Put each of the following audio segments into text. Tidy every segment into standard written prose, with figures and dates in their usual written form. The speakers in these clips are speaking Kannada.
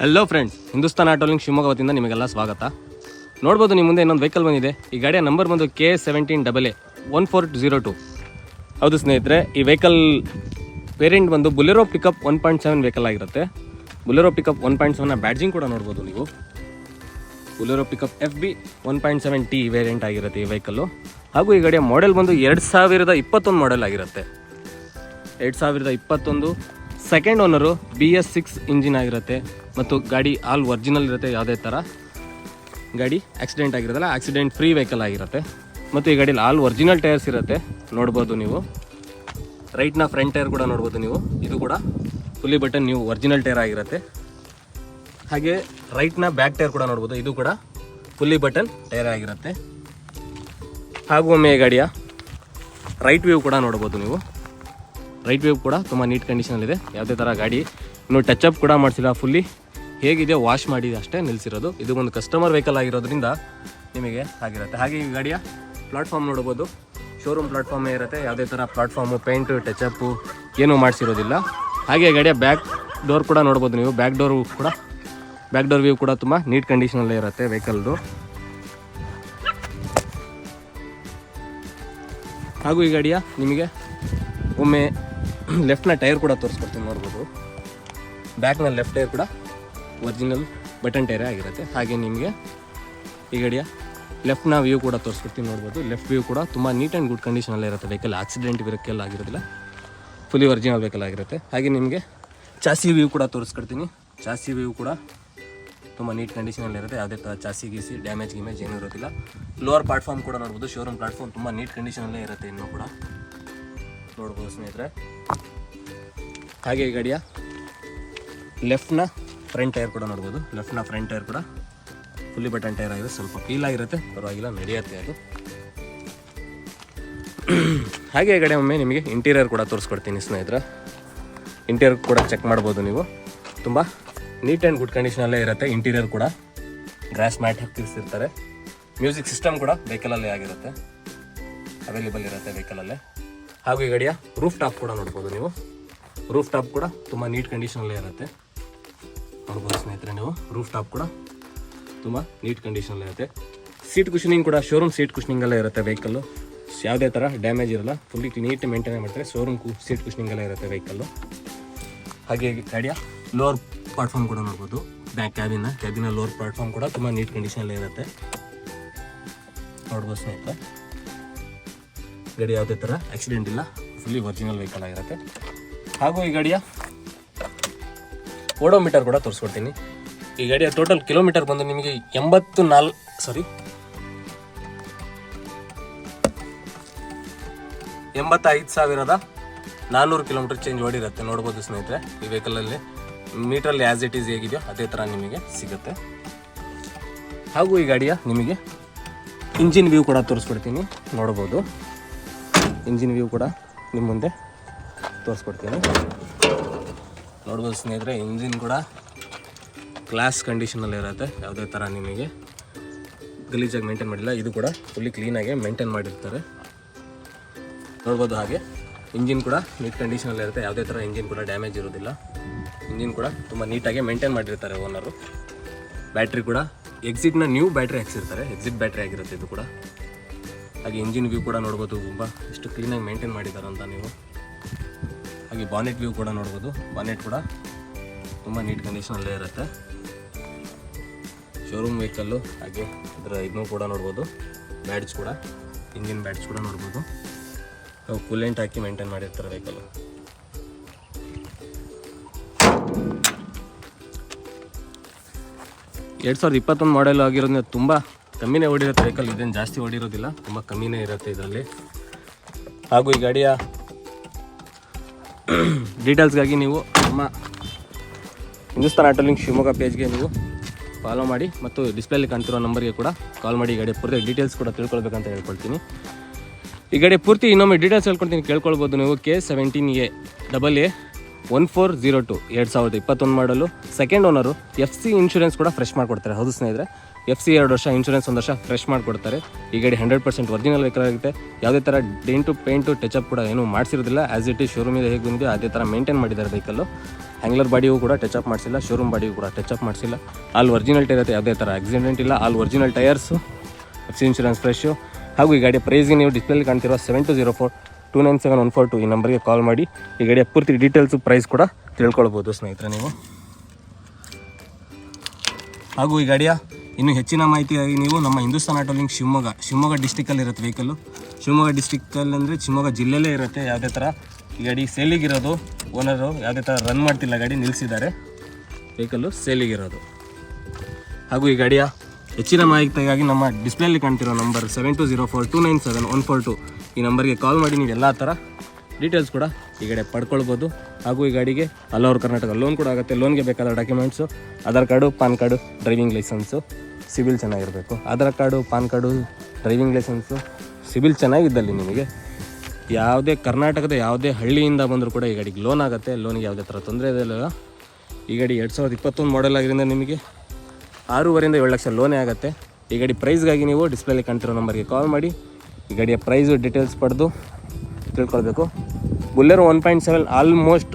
Hello friends, Hindustan auto link Shivamogga ವತಿಯಿಂದ ನಿಮಗೆಲ್ಲ ಸ್ವಾಗತ. ನೋಡ್ಬೋದು ನಿಮ್ಮ ಮುಂದೆ ಇನ್ನೊಂದು ವೆಹಿಕಲ್ ಬಂದಿದೆ. ಈ ಗಾಡಿಯ ನಂಬರ್ ಬಂದು K17AA1402. ಹೌದು ಸ್ನೇಹಿತರೆ, ಈ ವೆಹಿಕಲ್ ವೇರಿಯಂಟ್ ಬಂದು ಬುಲೆರೋ ಪಿಕಪ್ 1.7 ವೆಹಿಕಲ್ ಆಗಿರುತ್ತೆ. ಬುಲೆರೋ ಪಿಕಪ್ 1.7ನ ಬ್ಯಾಡ್ಜಿಂಗ್ ಕೂಡ ನೋಡ್ಬೋದು ನೀವು. Bolero pickup FB 1.7T variant ಆಗಿರುತ್ತೆ ಈ ವೆಹಿಕಲ್ಲು. ಹಾಗೂ ಈ ಗಾಡಿಯ ಮಾಡೆಲ್ ಬಂದು 2021 ಮಾಡೆಲ್ ಆಗಿರುತ್ತೆ. 2021 ಸೆಕೆಂಡ್ ಓನರು BS6 ಇಂಜಿನ್ ಆಗಿರುತ್ತೆ. ಮತ್ತು ಗಾಡಿ ಆಲ್ ಒರಿಜಿನಲ್ ಇರುತ್ತೆ. ಯಾವುದೇ ಥರ ಗಾಡಿ ಆಕ್ಸಿಡೆಂಟ್ ಆಗಿರೋದಲ್ಲ, ಆಕ್ಸಿಡೆಂಟ್ ಫ್ರೀ ವೆಹಿಕಲ್ ಆಗಿರುತ್ತೆ. ಮತ್ತು ಈ ಗಾಡೀಲಿ ಆಲ್ ಒರಿಜಿನಲ್ ಟೈರ್ಸ್ ಇರುತ್ತೆ. ನೋಡ್ಬೋದು ನೀವು ರೈಟ್ನ ಫ್ರಂಟ್ ಟೈರ್ ಕೂಡ ನೋಡ್ಬೋದು ನೀವು. ಇದು ಕೂಡ fully button new original tyre ಆಗಿರುತ್ತೆ. ಹಾಗೆ ರೈಟ್ನ ಬ್ಯಾಕ್ ಟೈರ್ ಕೂಡ ನೋಡ್ಬೋದು. ಇದು ಕೂಡ ಫುಲ್ಲಿ ಬಟನ್ ಟೈರ್ ಆಗಿರುತ್ತೆ. ಹಾಗೂ ಒಮ್ಮೆ ಗಾಡಿಯ ರೈಟ್ ವ್ಯೂ ಕೂಡ ನೋಡ್ಬೋದು ನೀವು. ರೈಟ್ ವ್ಯೂ ಕೂಡ ತುಂಬ ನೀಟ್ ಕಂಡೀಷನಲ್ಲಿದೆ. ಯಾವುದೇ ಥರ ಗಾಡಿ ಇನ್ನೂ ಟಚ್ ಕೂಡ ಮಾಡಿಸಿಲ್ಲ. ಫುಲ್ಲಿ ಹೇಗಿದೆ ವಾಶ್ ಮಾಡಿ ಅಷ್ಟೇ ನಿಲ್ಲಿಸಿರೋದು. ಇದು ಒಂದು ಕಸ್ಟಮರ್ ವೆಹಿಕಲ್ ಆಗಿರೋದ್ರಿಂದ ನಿಮಗೆ ಆಗಿರುತ್ತೆ. ಹಾಗೆ ಈ ಗಾಡಿಯ ಪ್ಲಾಟ್ಫಾರ್ಮ್ ನೋಡ್ಬೋದು. ಶೋರೂಮ್ ಪ್ಲಾಟ್ಫಾರ್ಮೇ ಇರುತ್ತೆ. ಯಾವುದೇ ಥರ ಪ್ಲಾಟ್ಫಾರ್ಮು ಪೇಂಟು ಟಚಪ್ಪು ಏನೂ ಮಾಡಿಸಿರೋದಿಲ್ಲ. ಹಾಗೆ ಗಾಡಿಯ ಬ್ಯಾಕ್ ಡೋರ್ ಕೂಡ ನೋಡ್ಬೋದು ನೀವು. ಬ್ಯಾಕ್ ಡೋರ್ ವ್ಯೂ ಕೂಡ ತುಂಬ ನೀಟ್ ಕಂಡೀಷನಲ್ಲೇ ಇರುತ್ತೆ ವೆಹಿಕಲ್ದು. ಹಾಗೂ ಈ ಗಾಡಿಯ ನಿಮಗೆ ಒಮ್ಮೆ ಲೆಫ್ಟ್ನ ಟೈರ್ ಕೂಡ ತೋರಿಸ್ಕೊಡ್ತೀನಿ ನೋಡ್ಬೋದು. ಬ್ಯಾಕ್ನ ಲೆಫ್ಟ್ ಟೈರ್ ಕೂಡ ಒರಿಜಿನಲ್ ಬಟನ್ ಟೈರೇ ಆಗಿರುತ್ತೆ. ಹಾಗೆ ನಿಮಗೆ ಈ ಗಾಡಿಯ ಲೆಫ್ಟ್ನ ವ್ಯೂ ಕೂಡ ತೋರಿಸ್ಕೊಡ್ತೀನಿ ನೋಡ್ಬೋದು. ಲೆಫ್ಟ್ ವ್ಯೂ ಕೂಡ ತುಂಬ ನೀಟ್ ಆ್ಯಂಡ್ ಗುಡ್ ಕಂಡೀಷನಲ್ಲೇ ಇರುತ್ತೆ. ವೆಹಿಕಲ್ ಆಕ್ಸಿಡೆಂಟ್ ವೆಹಿಕಲ್ ಆಗಿರೋದಿಲ್ಲ, ಫುಲ್ಲಿ ಒರಿಜಿನಲ್ ವೆಹಿಕಲ್ ಆಗಿರುತ್ತೆ. ಹಾಗೆ ನಿಮಗೆ ಚಾಸಿ ವ್ಯೂ ಕೂಡ ತೋರಿಸ್ಕೊಡ್ತೀನಿ. ಚಾಸಿ ವ್ಯೂ ಕೂಡ ತುಂಬ ನೀಟ್ ಕಂಡೀಷನಲ್ಲಿ ಇರುತ್ತೆ. ಯಾವುದೇ ಥರ ಚಾಸಿ ಗೀಸಿ ಡ್ಯಾಮೇಜ್ ಏನೂ ಇರೋದಿಲ್ಲ. ಲೋವರ್ ಪ್ಲಾಟ್ಫಾರ್ಮ್ ಕೂಡ ನೋಡ್ಬೋದು. ಶೋರೂಮ್ ಪ್ಲಾಟ್ಫಾರ್ಮ್ ತುಂಬ ನೀಟ್ ಕಂಡೀಷನಲ್ಲೇ ಇರುತ್ತೆ. ಇನ್ನೂ ಕೂಡ ನೋಡ್ಬೋದು ಸ್ನೇಹಿತರೆ. ಹಾಗೆ ಈ ಗಾಡಿಯ ಲೆಫ್ಟ್ನ ಫ್ರಂಟ್ ಟೈರ್ ಕೂಡ ನೋಡ್ಬೋದು. ಲೆಫ್ಟ್ನ ಫ್ರಂಟ್ ಟೈರ್ ಕೂಡ ಫುಲ್ಲಿ ಬಟನ್ ಟೈರ್ ಆಗಿದೆ. ಸ್ವಲ್ಪ ಫೀಲ್ ಆಗಿರುತ್ತೆ, ಪರವಾಗಿಲ್ಲ, ನಡೆಯುತ್ತೆ ಅದು. ಹಾಗೆ ಈ ಗಾಡಿ ಒಮ್ಮೆ ನಿಮಗೆ ಇಂಟೀರಿಯರ್ ಕೂಡ ತೋರಿಸ್ಕೊಡ್ತೀನಿ ಸ್ನೇಹಿತರೆ. ಇಂಟೀರಿಯರ್ ಕೂಡ ಚೆಕ್ ಮಾಡ್ಬೋದು ನೀವು. ತುಂಬ ನೀಟ್ ಆ್ಯಂಡ್ ಗುಡ್ ಕಂಡೀಷನಲ್ಲೇ ಇರುತ್ತೆ. ಇಂಟೀರಿಯರ್ ಕೂಡ ಗ್ರಾಸ್ ಮ್ಯಾಟ್ ಹಾಕಿರ್ತಾರೆ. ಮ್ಯೂಸಿಕ್ ಸಿಸ್ಟಮ್ ಕೂಡ ವೆಹಿಕಲಲ್ಲೇ ಆಗಿರುತ್ತೆ, ಅವೈಲೇಬಲ್ ಇರುತ್ತೆ ವೆಹಿಕಲಲ್ಲೇ. ಹಾಗೂ ಈ ಗಾಡಿಯ ರೂಫ್ ಟಾಪ್ ಕೂಡ ನೋಡ್ಬೋದು ನೀವು. ರೂಫ್ ಟಾಪ್ ಕೂಡ ತುಂಬ ನೀಟ್ ಕಂಡೀಷನಲ್ಲೇ ಇರುತ್ತೆ. ನೋಡ್ಬೋದು ಸ್ನೇಹಿತರೆ ನೀವು. ರೂಫ್ ಟಾಪ್ ಕೂಡ ತುಂಬ ನೀಟ್ ಕಂಡೀಷನಲ್ಲೇ ಇರುತ್ತೆ. ಸೀಟ್ ಕುಷನಿಂಗ್ ಕೂಡ ಶೋರೂಮ್ ಸೀಟ್ ಕುಷನಿಂಗಲ್ಲೇ ಇರುತ್ತೆ ವೆಹಿಕಲ್ಲು. ಯಾವುದೇ ಥರ ಡ್ಯಾಮೇಜ್ ಇರಲ್ಲ. ಫುಲ್ಲಿ ನೀಟ್ ಮೇಂಟೈನ್ ಮಾಡ್ತಾರೆ. ಶೋರೂಮ್ ಸೀಟ್ ಕುಷನಿಂಗಲ್ಲೇ ಇರುತ್ತೆ ವೆಹಿಕಲ್ಲು. ಹಾಗೆ ಗಾಡಿಯ ಲೋವರ್ ಪ್ಲಾಟ್ಫಾರ್ಮ್ ಕೂಡ ನೋಡ್ಬೋದು. ಬ್ಯಾಕ್ ಕ್ಯಾಬಿನ ಲೋವರ್ ಪ್ಲಾಟ್ಫಾರ್ಮ್ ಕೂಡ ತುಂಬ ನೀಟ್ ಕಂಡೀಷನಲ್ಲೇ ಇರುತ್ತೆ. ನೋಡ್ಬೋದು ಸ್ನೇಹಿತರೆ. ಗಾಡಿ ಯಾವುದೇ ಥರ ಆಕ್ಸಿಡೆಂಟ್ ಇಲ್ಲ, ಫುಲ್ಲಿ ಒರಿಜಿನಲ್ ವೆಹಿಕಲ್ ಆಗಿರುತ್ತೆ. ಹಾಗೂ ಈ ಗಾಡಿಯ ಓಡೋಮೀಟರ್ ಕೂಡ ತೋರಿಸ್ಕೊಡ್ತೀನಿ. ಈ ಗಾಡಿಯ ಟೋಟಲ್ ಕಿಲೋಮೀಟರ್ ಬಂದು ನಿಮಗೆ 85,400 ಕಿಲೋಮೀಟರ್ ಚೇಂಜ್ ಓಡಿರುತ್ತೆ. ನೋಡ್ಬೋದು ಸ್ನೇಹಿತರೆ. ಈ ವೆಹಿಕಲಲ್ಲಿ ಮೀಟ್ರಲ್ಲಿ ಆ್ಯಸ್ ಇಟ್ ಈಸ್ ಹೇಗಿದೆಯೋ ಅದೇ ಥರ ನಿಮಗೆ ಸಿಗುತ್ತೆ. ಹಾಗೂ ಈ ಗಾಡಿಯ ನಿಮಗೆ ಇಂಜಿನ್ ವ್ಯೂ ಕೂಡ ತೋರಿಸ್ಕೊಡ್ತೀನಿ. ನೋಡ್ಬೋದು ಇಂಜಿನ್ ವ್ಯೂ ಕೂಡ ನಿಮ್ಮ ಮುಂದೆ ತೋರಿಸ್ಕೊಡ್ತೀನಿ. ನೋಡ್ಬೋದು ಸ್ನೇಹಿತರೆ. ಇಂಜಿನ್ ಕೂಡ ಕ್ಲಾಸ್ ಕಂಡೀಷನಲ್ಲಿ ಇರುತ್ತೆ. ಯಾವುದೇ ಥರ ನಿಮಗೆ ಗಲೀಜಾಗಿ ಮೇಂಟೈನ್ ಮಾಡಿಲ್ಲ. ಇದು ಕೂಡ ಫುಲ್ಲಿ ಕ್ಲೀನಾಗಿ ಮೇಂಟೈನ್ ಮಾಡಿರ್ತಾರೆ. ನೋಡ್ಬೋದು. ಹಾಗೆ ಇಂಜಿನ್ ಕೂಡ ನೀಟ್ ಕಂಡೀಷನಲ್ಲಿ ಇರುತ್ತೆ. ಯಾವುದೇ ಥರ ಇಂಜಿನ್ ಕೂಡ ಡ್ಯಾಮೇಜ್ ಇರೋದಿಲ್ಲ. ಇಂಜಿನ್ ಕೂಡ ತುಂಬ ನೀಟಾಗಿ ಮೇಂಟೈನ್ ಮಾಡಿರ್ತಾರೆ ಓನರು. ಬ್ಯಾಟ್ರಿ ಕೂಡ ಎಕ್ಸಿಟ್ನ ನ್ಯೂ ಬ್ಯಾಟ್ರಿ ಹಾಕ್ಸಿರ್ತಾರೆ. ಎಕ್ಸಿಟ್ ಬ್ಯಾಟ್ರಿ ಆಗಿರುತ್ತೆ ಇದು ಕೂಡ. ಹಾಗೆ ಇಂಜಿನ್ ವ್ಯೂ ಕೂಡ ನೋಡ್ಬೋದು. ತುಂಬ ಎಷ್ಟು ಕ್ಲೀನಾಗಿ ಮೇಂಟೈನ್ ಮಾಡಿದ್ದಾರೆ ಅಂತ ನೀವು. ಹಾಗೆ ಬಾನೆಟ್ ವ್ಯೂ ಕೂಡ ನೋಡ್ಬೋದು. ಬಾನೆಟ್ ಕೂಡ ತುಂಬ ನೀಟ್ ಕಂಡೀಷನಲ್ಲೇ ಇರುತ್ತೆ. Showroom vehicle. ಹಾಗೆ ಇದರ ಇದನ್ನು ಕೂಡ ನೋಡ್ಬೋದು. ಬ್ಯಾಡ್ಜ್ ಕೂಡ, ಇಂಜಿನ್ ಬ್ಯಾಡ್ಜ್ ಕೂಡ ನೋಡ್ಬೋದು. ಅವು ಕೂಲೆಂಟ್ ಹಾಕಿ ಮೇಂಟೈನ್ ಮಾಡಿರ್ತಾರೆ ವೆಹಿಕಲ್ಲು. ಎರಡು 2021 ಮಾಡೆಲ್ ಆಗಿರೋದ್ರಿಂದ ತುಂಬ ಕಮ್ಮಿನೇ ಓಡಿರುತ್ತೆ ವೆಹಿಕಲ್. ಇದೇನು ಜಾಸ್ತಿ ಓಡಿರೋದಿಲ್ಲ, ತುಂಬ ಕಮ್ಮಿನೇ ಇರುತ್ತೆ ಇದರಲ್ಲಿ. ಹಾಗೂ ಈ ಗಾಡಿಯ ಡೀಟೇಲ್ಸ್ಗಾಗಿ ನೀವು ನಮ್ಮ ಹಿಂದೂಸ್ತಾನ್ ಆಟೋ ಲಿಂಕ್ ಶಿವಮೊಗ್ಗ ಪೇಜ್ಗೆ ನೀವು ಫಾಲೋ ಮಾಡಿ ಮತ್ತು ಡಿಸ್ಪ್ಲೇಲಿ ಕಾಣ್ತಿರೋ ನಂಬರ್ಗೆ ಕೂಡ ಕಾಲ್ ಮಾಡಿ ಈ ಗಾಡಿ ಪೂರ್ತಿ ಡೀಟೇಲ್ಸ್ ಕೂಡ ತಿಳ್ಕೊಳ್ಬೇಕಂತ ಹೇಳ್ಕೊಳ್ತೀನಿ. ಈ ಗಾಡಿ ಪೂರ್ತಿ ಇನ್ನೊಮ್ಮೆ ಡೀಟೇಲ್ಸ್ ಹೇಳ್ಕೊಳ್ತೀನಿ, ಕೇಳ್ಕೊಳ್ಬೋದು ನೀವು. K17AA1402 2021 ಮಾಡಲು. ಸೆಕೆಂಡ್ ಓನರು FC ಇನ್ಶೂರೆನ್ಸ್ ಕೂಡ ಫ್ರೆಶ್ ಮಾಡಿಕೊಡ್ತಾರೆ. ಹೌದು ಸ್ನೇಹಿತರೆ, FC 2 ವರ್ಷ, ಇನ್ಶೂರೆನ್ಸ್ 1 ವರ್ಷ ಫ್ರೆಶ್ ಮಾಡಿಕೊಡ್ತಾರೆ. ಈ ಗಾಡಿ 100% ಒರಿಜಿನಲ್ ವೆಹಿಕಲ್ ಆಗುತ್ತೆ. ಯಾವುದೇ ಥರ ಡೆಂಟು ಪೇಂಟು ಟಚಪ್ ಕೂಡ ಏನೂ ಮಾಡಿಸಿರೋದಿಲ್ಲ. ಆ್ಯಸ್ ಇಟ್ ಈಸ್ ಶೋರೂಮಿಂದ ಹೇಗೆ ಬಂದಿದೆ ಅದೇ ಥರ ಮೇಂಟೈನ್ ಮಾಡಿದ್ದಾರೆ ವೆಹಿಕಲ್ಲು. ಹ್ಯಾಂಗ್ಲರ್ ಬಾಡಿಯೂ ಕೂಡ ಟಚಪ್ ಮಾಡಿಸಿಲ್ಲ, ಶೋರೂಮ್ ಬಾಡಿಯೂ ಕೂಡ ಟಚಪ್ ಮಾಡಿಸಿಲ್ಲ. ಆಲ್ ಒರಿಜಿನಲ್ ಟೈರ್ ಇರುತ್ತೆ, ಯಾವುದೇ ಥರ ಆಕ್ಸಿಡೆಂಟ್ ಇಲ್ಲ. All original tyres, FC insurance fresh. ಹಾಗೂ ಈ ಗಾಡಿಯ ಪ್ರೈಸ್ಗೆ ನೀವು ಡಿಸ್ಪ್ಲೇಲಿ ಕಾಣ್ತಿರೋ 7204-297-142 ಈ ನಂಬರ್ಗೆ ಕಾಲ್ ಮಾಡಿ ಈ ಗಾಡಿಯ ಪೂರ್ತಿ ಡೀಟೇಲ್ಸು ಪ್ರೈಸ್ ಕೂಡ ತಿಳ್ಕೊಳ್ಬೋದು ಸ್ನೇಹಿತರೆ ನೀವು. ಹಾಗೂ ಈ ಗಾಡಿಯ ಇನ್ನೂ ಹೆಚ್ಚಿನ ಮಾಹಿತಿಯಾಗಿ ನೀವು ನಮ್ಮ ಹಿಂದೂಸ್ತಾನ್ ಆಟೋ ಲಿಂಕ್ ಶಿವಮೊಗ್ಗ ಡಿಸ್ಟಿಕಲ್ಲಿ ಇರುತ್ತೆ ವೆಹಿಕಲ್ಲು. ಶಿವಮೊಗ್ಗ ಡಿಸ್ಟಿಕಲ್ಲಿ ಅಂದರೆ ಶಿವಮೊಗ್ಗ ಜಿಲ್ಲೆಯಲ್ಲೇ ಇರುತ್ತೆ. ಯಾವುದೇ ಥರ ಈ ಗಾಡಿ ಸೇಲಿಗಿರೋದು, ಓನರು ಯಾವುದೇ ಥರ ರನ್ ಮಾಡ್ತಿಲ್ಲ, ಗಾಡಿ ನಿಲ್ಲಿಸಿದ್ದಾರೆ, ವೆಹಿಕಲ್ಲು ಸೇಲಿಗಿರೋದು. ಹಾಗೂ ಈ ಗಾಡಿಯ ಹೆಚ್ಚಿನ ಮಾಹಿತಿಗಾಗಿ ನಮ್ಮ ಡಿಸ್ಪ್ಲೇಲಿ ಕಾಣ್ತಿರೋ ನಂಬರ್ 7204-297-142 ಈ ನಂಬರ್ಗೆ ಕಾಲ್ ಮಾಡಿ ನೀವು ಎಲ್ಲ ಥರ ಡೀಟೇಲ್ಸ್ ಕೂಡ ಈ ಗಾಡಿ ಪಡ್ಕೊಳ್ಬೋದು. ಹಾಗೂ ಈ ಗಾಡಿಗೆ ಆಲ್ ಓವರ್ ಕರ್ನಾಟಕ ಲೋನ್ ಕೂಡ ಆಗುತ್ತೆ. ಲೋನ್ಗೆ ಬೇಕಾದ documents Aadhaar card, PAN card, driving licence, CIBIL ಚೆನ್ನಾಗಿರಬೇಕು. Aadhaar card, PAN card, driving licence, CIBIL ಚೆನ್ನಾಗಿದ್ದಲ್ಲಿ ನಿಮಗೆ ಯಾವುದೇ ಕರ್ನಾಟಕದ ಯಾವುದೇ ಹಳ್ಳಿಯಿಂದ ಬಂದರೂ ಕೂಡ ಈ ಗಾಡಿಗೆ ಲೋನ್ ಆಗುತ್ತೆ. ಲೋನಿಗೆ ಯಾವುದೇ ಥರ ತೊಂದರೆ ಇಲ್ಲ. ಈ ಗಾಡಿ 2021 ಮಾಡೆಲ್ ಆಗಿರೋದ್ರಿಂದ ನಿಮಗೆ 6.5 7 ಲಕ್ಷ ಲೋನೇ ಆಗುತ್ತೆ. ಈ ಗಾಡಿ ಪ್ರೈಸ್ಗಾಗಿ ನೀವು ಡಿಸ್ಪ್ಲೇಲಿ ಕಾಣ್ತಿರೋ ನಂಬರ್ಗೆ ಕಾಲ್ ಮಾಡಿ ಈ ಗಾಡಿಯ ಪ್ರೈಸು ಡೀಟೇಲ್ಸ್ ಪಡೆದು ತಿಳ್ಕೊಳ್ಬೇಕು. ಬುಲೆರೋ 1.7 ಆಲ್ಮೋಸ್ಟ್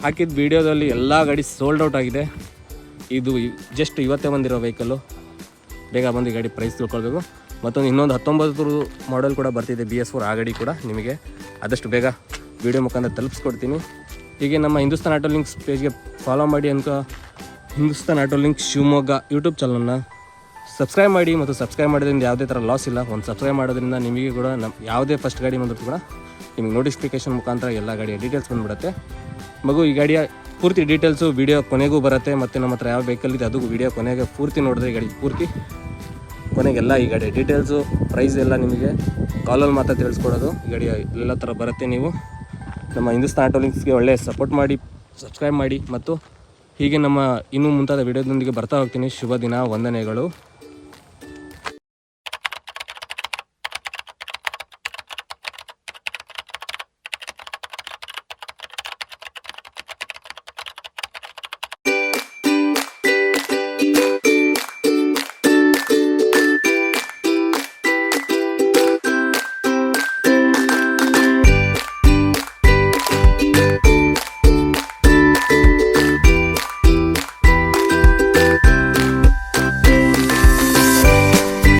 ಹಾಕಿದ ವೀಡಿಯೋದಲ್ಲಿ ಎಲ್ಲ ಗಾಡಿ ಸೋಲ್ಡ್ ಔಟ್ ಆಗಿದೆ. ಇದು ಜಸ್ಟ್ ಇವತ್ತೇ ಬಂದಿರೋ ವೆಹಿಕಲ್ಲು. ಬೇಗ ಬಂದು ಈ ಗಾಡಿ ಪ್ರೈಸ್ ತಿಳ್ಕೊಳ್ಬೇಕು. ಮತ್ತೊಂದು ಇನ್ನೊಂದು 19 ಮಾಡೆಲ್ ಕೂಡ ಬರ್ತಿದೆ, BS4. ಆ ಗಾಡಿ ಕೂಡ ನಿಮಗೆ ಆದಷ್ಟು ಬೇಗ ವೀಡಿಯೋ ಮುಖಾಂತರ ತಲುಪಿಸ್ಕೊಡ್ತೀನಿ. ಹೀಗೆ ನಮ್ಮ ಹಿಂದೂಸ್ತಾನ್ ಆಟೋ ಲಿಂಕ್ಸ್ ಪೇಜ್ಗೆ ಫಾಲೋ ಮಾಡಿ ಅಂತ Hindustan auto link Shivamogga YouTube ಚಾನಲ್ನ ಸಬ್ಸ್ಕ್ರೈಬ್ ಮಾಡಿ. ಮತ್ತು ಸಬ್ಸ್ಕ್ರೈಬ್ ಮಾಡೋದ್ರಿಂದ ಯಾವುದೇ ಥರ ಲಾಸ್ ಇಲ್ಲ. ಒಂದು ಸಬ್ಸ್ಕ್ರೈಬ್ ಮಾಡೋದ್ರಿಂದ ನಿಮಗೆ ಕೂಡ ಯಾವುದೇ ಫಸ್ಟ್ ಗಾಡಿ ಬಂದರೂ ಕೂಡ ನಿಮಗೆ ನೋಟಿಫಿಕೇಷನ್ ಮುಖಾಂತರ ಎಲ್ಲ ಗಾಡಿಯ ಡೀಟೇಲ್ಸ್ ಬಂದುಬಿಡುತ್ತೆ. ಈ ಗಾಡಿಯ ಪೂರ್ತಿ ಡೀಟೇಲ್ಸು ವೀಡಿಯೋ ಕೊನೆಗೂ ಬರುತ್ತೆ. ಮತ್ತು ನಮ್ಮ ಹತ್ರ ಯಾವ ವೆಹಿಕಲ್ ಇದೆ ಅದು ವೀಡಿಯೋ ಕೊನೆಗೆ ಪೂರ್ತಿ ನೋಡಿದ್ರೆ ಈ ಗಾಡಿ ಪೂರ್ತಿ ಕೊನೆಗೆಲ್ಲ ಈ ಗಾಡಿಯ ಡೀಟೇಲ್ಸು ಪ್ರೈಸ್ ಎಲ್ಲ ನಿಮಗೆ ಕಾಲಲ್ಲಿ ಮಾತ್ರ ತಿಳಿಸ್ಕೊಡೋದು. ಈ ಗಾಡಿಯ ಎಲ್ಲ ಥರ ಬರುತ್ತೆ. ನೀವು ನಮ್ಮ ಹಿಂದೂಸ್ತಾನ್ ಆಟೋ ಲಿಂಕ್ಸ್ಗೆ ಒಳ್ಳೆಯ ಸಪೋರ್ಟ್ ಮಾಡಿ, ಸಬ್ಸ್ಕ್ರೈಬ್ ಮಾಡಿ. ಮತ್ತು ಹೀಗೆ ನಮ್ಮ ಇನ್ನೂ ಮುಂತಾದ ವೀಡಿಯೋದೊಂದಿಗೆ ಬರ್ತಾ ಹೋಗ್ತೀನಿ. ಶುಭ ದಿನ, ವಂದನೆಗಳು.